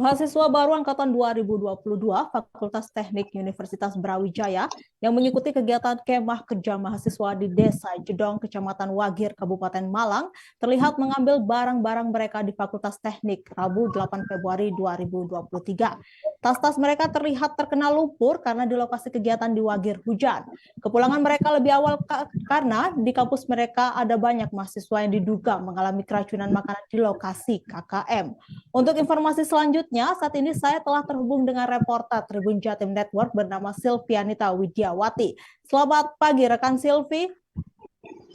Mahasiswa baru angkatan 2022 Fakultas Teknik Universitas Brawijaya yang mengikuti kegiatan kemah kerja mahasiswa di Desa Jedong, Kecamatan Wagir, Kabupaten Malang, terlihat mengambil barang-barang mereka di Fakultas Teknik Rabu 8 Februari 2023. Tas-tas mereka terlihat terkena lumpur karena di lokasi kegiatan di Wagir hujan. Kepulangan mereka lebih awal karena di kampus mereka ada banyak mahasiswa yang diduga mengalami keracunan makanan di lokasi KKM. Untuk informasi selanjutnya, saat ini saya telah terhubung dengan reporter Tribun Jatim Network bernama Silvianita Widiawati. Selamat pagi, rekan Silvi.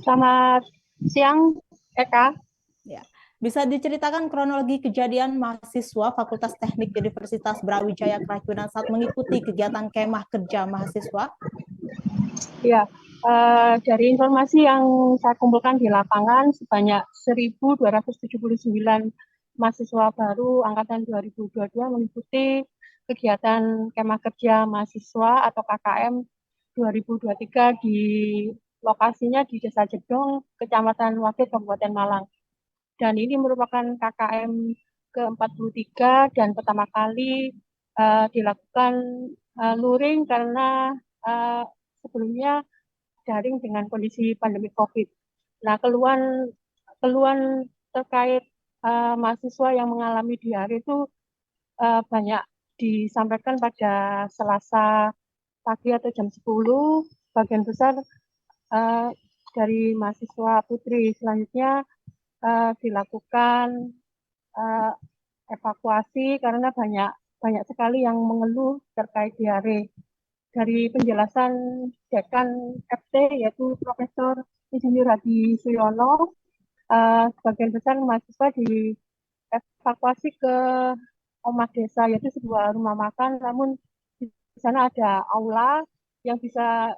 Selamat siang, Eka. Ya. Bisa diceritakan kronologi kejadian mahasiswa Fakultas Teknik Universitas Brawijaya keracunan saat mengikuti kegiatan kemah kerja mahasiswa? Ya, dari informasi yang saya kumpulkan di lapangan, sebanyak 1.279 mahasiswa baru angkatan 2022 mengikuti kegiatan kemah kerja mahasiswa atau KKM 2023 di lokasinya di Desa Jedong, Kecamatan Wagir, Kabupaten Malang. Dan ini merupakan KKM ke-43 dan pertama kali dilakukan luring karena sebelumnya daring dengan kondisi pandemi COVID. Nah, keluhan terkait mahasiswa yang mengalami diare itu banyak disampaikan pada Selasa pagi atau jam 10, bagian besar uh, dari mahasiswa putri. Selanjutnya dilakukan uh, evakuasi karena banyak sekali yang mengeluh terkait diare. Dari penjelasan Dekan FT yaitu Profesor Insinyur Hadi Suyono, sebagian besar mahasiswa dievakuasi ke Omah Desa, yaitu sebuah rumah makan, namun di sana ada aula yang bisa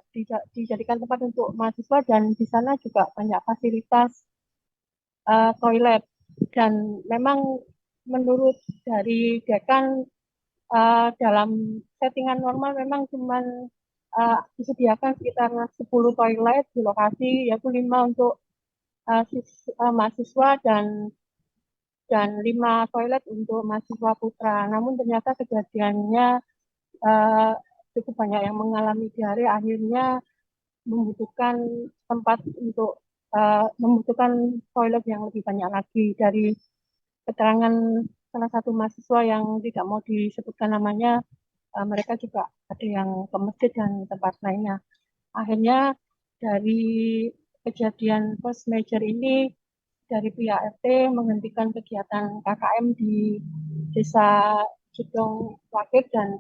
dijadikan tempat untuk mahasiswa dan di sana juga banyak fasilitas toilet. Dan memang menurut dari Dekan dalam settingan normal memang cuma disediakan sekitar 10 toilet di lokasi, yaitu 5 untuk mahasiswa dan 5 toilet untuk mahasiswa putra. Namun ternyata kejadiannya uh, cukup banyak yang mengalami diare, akhirnya membutuhkan tempat untuk membutuhkan toilet yang lebih banyak lagi. Dari keterangan salah satu mahasiswa yang tidak mau disebutkan namanya, mereka juga ada yang ke masjid dan tempat lainnya. Akhirnya dari kejadian post major ini, dari pihak RT menghentikan kegiatan KKM di Desa Jedong Wakil dan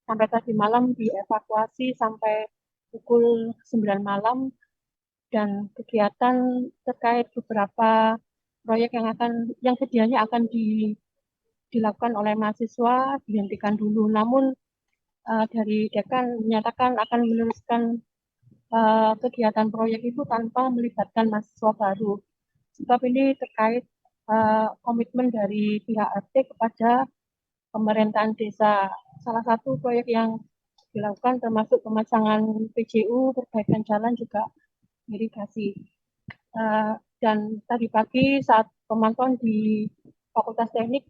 sampai tadi malam dievakuasi sampai pukul 9 malam, dan kegiatan terkait beberapa proyek yang sedianya akan dilakukan oleh mahasiswa dihentikan dulu. Namun dari Dekan menyatakan akan meneruskan kegiatan proyek itu tanpa melibatkan mahasiswa baru. Sebab ini terkait komitmen dari pihak RT kepada pemerintahan desa. Salah satu proyek yang dilakukan termasuk pemasangan PJU, perbaikan jalan, juga irigasi. Dan tadi pagi saat pemantauan di Fakultas Teknik,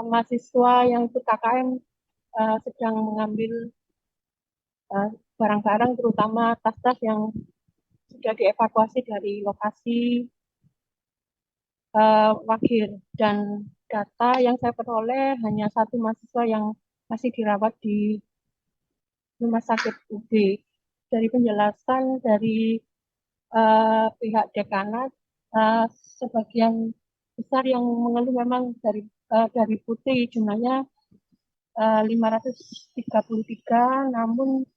mahasiswa yang ikut KKM sedang mengambil barang-barang, terutama tas-tas yang sudah dievakuasi dari lokasi Wagir. Dan data yang saya peroleh hanya satu mahasiswa yang masih dirawat di Rumah Sakit UB. Dari penjelasan dari pihak dekanat, sebagian besar yang mengeluh memang dari putih, jumlahnya 533, namun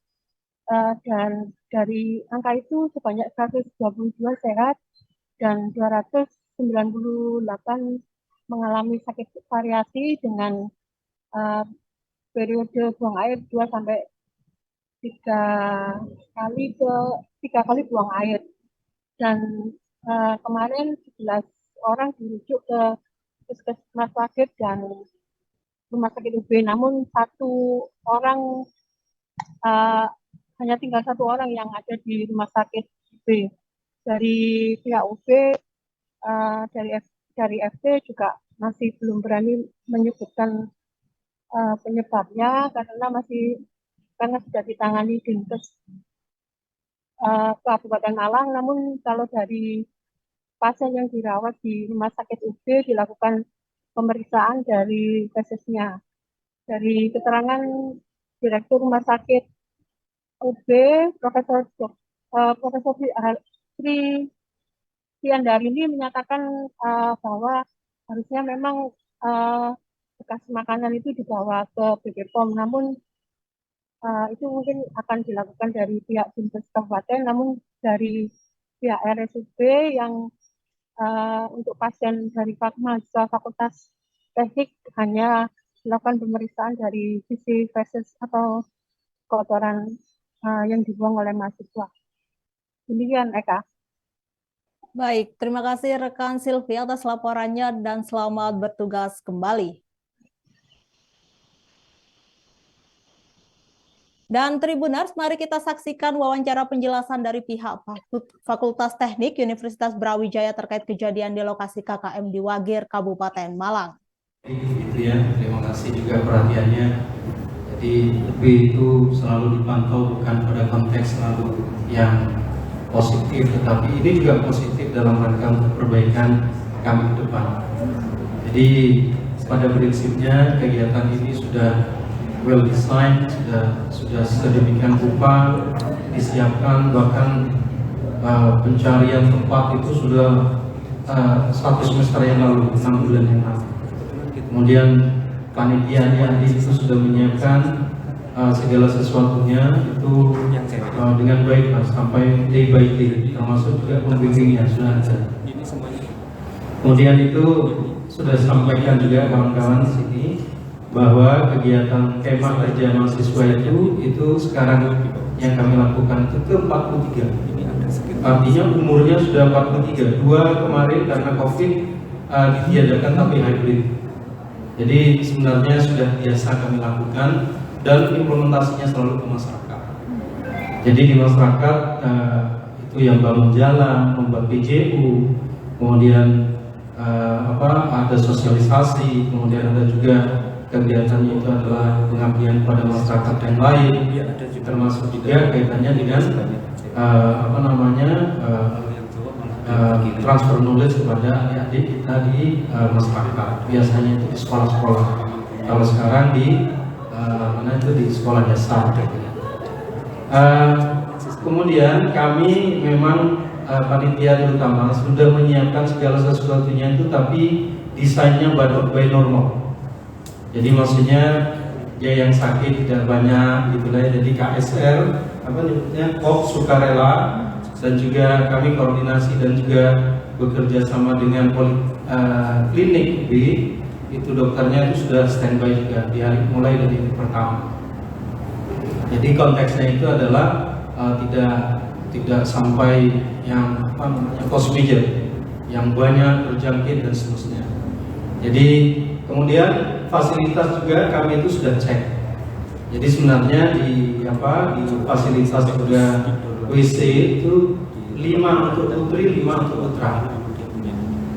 dan dari angka itu sebanyak 122 sehat dan 298 mengalami sakit variasi dengan periode buang air 2 sampai 3 kali buang air. Dan kemarin 11 orang dirujuk ke Puskesmas Wagir dan Rumah Sakit UB, namun uh, hanya tinggal satu orang yang ada di Rumah Sakit UB. Dari pihak UB, dari FT juga masih belum berani menyebutkan penyebabnya karena sudah ditangani Dinkes Kabupaten Malang, namun kalau dari pasien yang dirawat di Rumah Sakit UB dilakukan pemeriksaan dari tesisnya. Dari keterangan Direktur Rumah Sakit UB, Profesor Sri Tiandari ini menyatakan bahwa harusnya memang bekas makanan itu dibawa ke BPOM, namun itu mungkin akan dilakukan dari pihak Dinkes Kabupaten, namun dari pihak RSUD yang untuk pasien dari mahasiswa Fakultas Teknik hanya dilakukan pemeriksaan dari sisi feses atau kotoran yang dibuang oleh mahasiswa. Demikian, Eka. Baik, terima kasih rekan Silvi atas laporannya dan selamat bertugas kembali. Dan Tribuners, mari kita saksikan wawancara penjelasan dari pihak Fakultas Teknik Universitas Brawijaya terkait kejadian di lokasi KKM di Wagir, Kabupaten Malang. Itu ya, terima kasih juga perhatiannya. Jadi lebih itu selalu dipantau bukan pada konteks selalu yang positif, tetapi ini juga positif dalam rangka untuk perbaikan kami ke depan. Jadi pada prinsipnya kegiatan ini sudah well design, sudah sedemikian rupa disiapkan, bahkan pencarian tempat itu sudah 1 semester yang lalu, 6 bulan yang lalu. Kemudian panitianya itu sudah menyiapkan segala sesuatunya itu dengan baik, Mas, sampai day by day, termasuk juga pembimbingnya sudah ada. Kemudian itu sudah disampaikan juga kawan-kawan di sini bahwa kegiatan kemah kerja mahasiswa itu sekarang yang kami lakukan itu ke 43. Artinya umurnya sudah 43. 2 kemarin karena COVID ditiadakan tapi hybrid. Jadi sebenarnya sudah biasa kami lakukan dan implementasinya selalu ke masyarakat. Jadi di masyarakat itu yang bangun jalan, membuat PJU, kemudian ada sosialisasi, kemudian ada juga kegiatannya itu adalah pengabdian pada masyarakat yang lain, termasuk juga kaitannya dengan transfer knowledge kepada adik-adik kita di masyarakat. Biasanya itu di sekolah-sekolah. Kalau sekarang di di sekolah dasar. Kemudian kami memang panitia terutama sudah menyiapkan segala sesuatunya itu, tapi desainnya by normal. Jadi maksudnya ya yang sakit tidak banyak gitu lah. Jadi KSR KOP sukarela, dan juga kami koordinasi dan juga bekerja sama dengan klinik B, itu dokternya itu sudah standby juga di hari mulai dari pertama. Jadi konteksnya itu adalah tidak sampai yang force major, yang banyak terjangkit dan seterusnya. Jadi kemudian fasilitas juga kami itu sudah cek. Jadi sebenarnya di fasilitas juga WC itu 5 untuk putri, 5 untuk putra.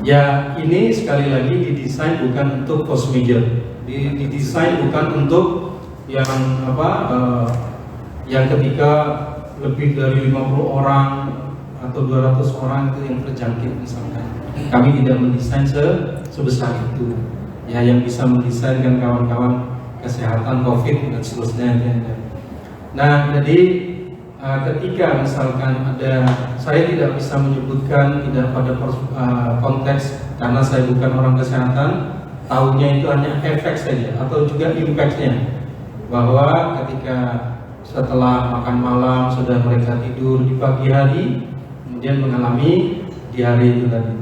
Ya ini sekali lagi didesain bukan untuk force major, didesain bukan untuk yang yang ketika lebih dari 50 orang atau 200 orang itu yang terjangkit misalkan. Kami tidak mendesain sebesar itu. Ya yang bisa mendesain kan kawan-kawan kesehatan COVID dan seterusnya. Nah jadi ketika misalkan saya tidak bisa menyebutkan tidak pada konteks karena saya bukan orang kesehatan, tahunya itu hanya efek saja atau juga impactnya, bahwa ketika setelah makan malam sudah mereka tidur di pagi hari, kemudian mengalami diare itu tadi.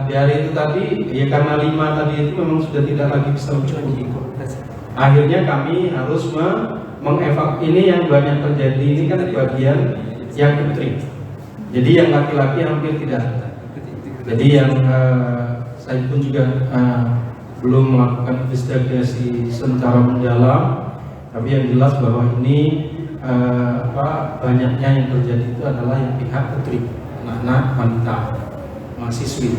Diare itu tadi ya karena 5 tadi itu memang sudah tidak lagi bisa mencukupi. Akhirnya kami harus ini yang banyak terjadi ini kan bagian yang putri. Jadi yang laki-laki hampir tidak. Jadi yang saya pun juga belum melakukan investigasi secara mendalam, tapi yang jelas bahwa ini banyaknya yang terjadi itu adalah yang pihak putri, anak-anak wanita, mahasiswi.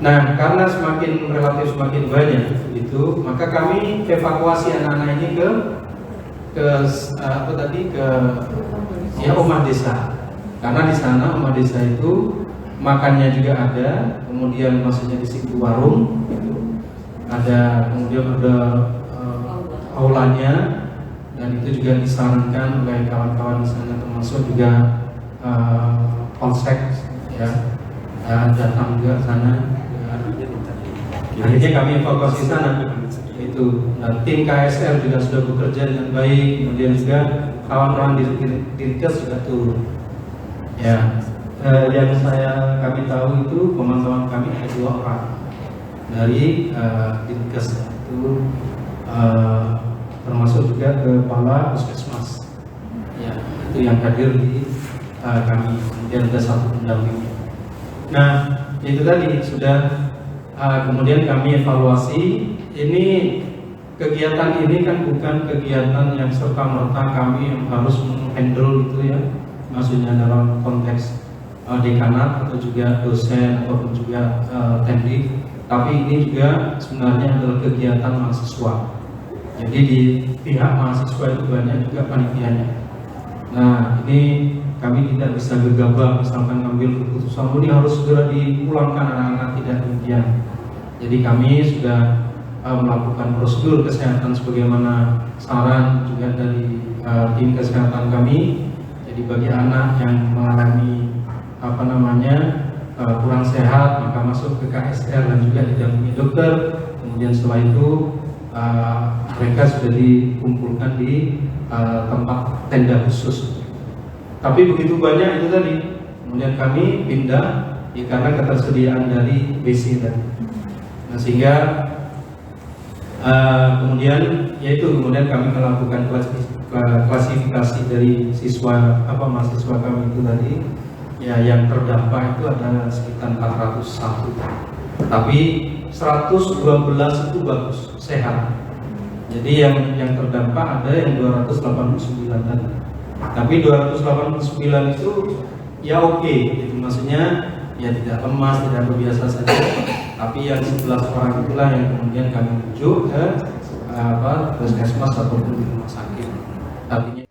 Nah, karena relatif semakin banyak itu, maka kami evakuasi anak-anak ini ke rumah desa. Karena di sana rumah desa itu makannya juga ada, kemudian maksudnya di situ warung, ada, kemudian ada aulanya, dan itu juga disarankan oleh kawan-kawan di sana, termasuk juga polsek ya, datang juga ke sana. Akhirnya kami evakuasi sana. Itu tim KSR juga sudah bekerja dengan baik, kemudian juga kawan-kawan di Dinkes juga turun. Ya, yang kami tahu itu pemantauan kami ada 2 orang dari Dinkes, itu termasuk juga kepala puskesmas. Ya, itu yang hadir di kami. Kemudian ada 1 pendamping. Nah, itu tadi sudah. Kemudian kami evaluasi, ini kegiatan ini kan bukan kegiatan yang serta-merta kami yang harus menghandle itu ya, maksudnya dalam konteks dekanat atau juga dosen ataupun juga teknik, tapi ini juga sebenarnya adalah kegiatan mahasiswa. Jadi di pihak mahasiswa itu banyak juga panitianya. Nah, ini kami tidak bisa gegabah misalkan ngambil keputusan ini harus segera dipulangkan anak-anak, tidak demikian. Jadi kami sudah melakukan prosedur kesehatan sebagaimana saran juga dari tim kesehatan kami. Jadi bagi anak yang mengalami kurang sehat, maka masuk ke KSR dan juga didampingi dokter. Kemudian setelah itu mereka sudah dikumpulkan di tempat tenda khusus. Tapi begitu banyak itu tadi, kemudian kami pindah karena ketersediaan dari BC tadi. Nah, sehingga kemudian kami melakukan klasifikasi dari mahasiswa kami itu tadi ya, yang terdampak itu ada sekitar 401, tapi 112 itu bagus, sehat. Jadi yang terdampak ada yang 289 tadi, tapi 289 itu ya oke, itu maksudnya ya tidak lemas, tidak berbiasa saja. Tapi yang 11 orang itulah yang kemudian kami rujuk ke puskesmas ataupun di rumah sakit. Artinya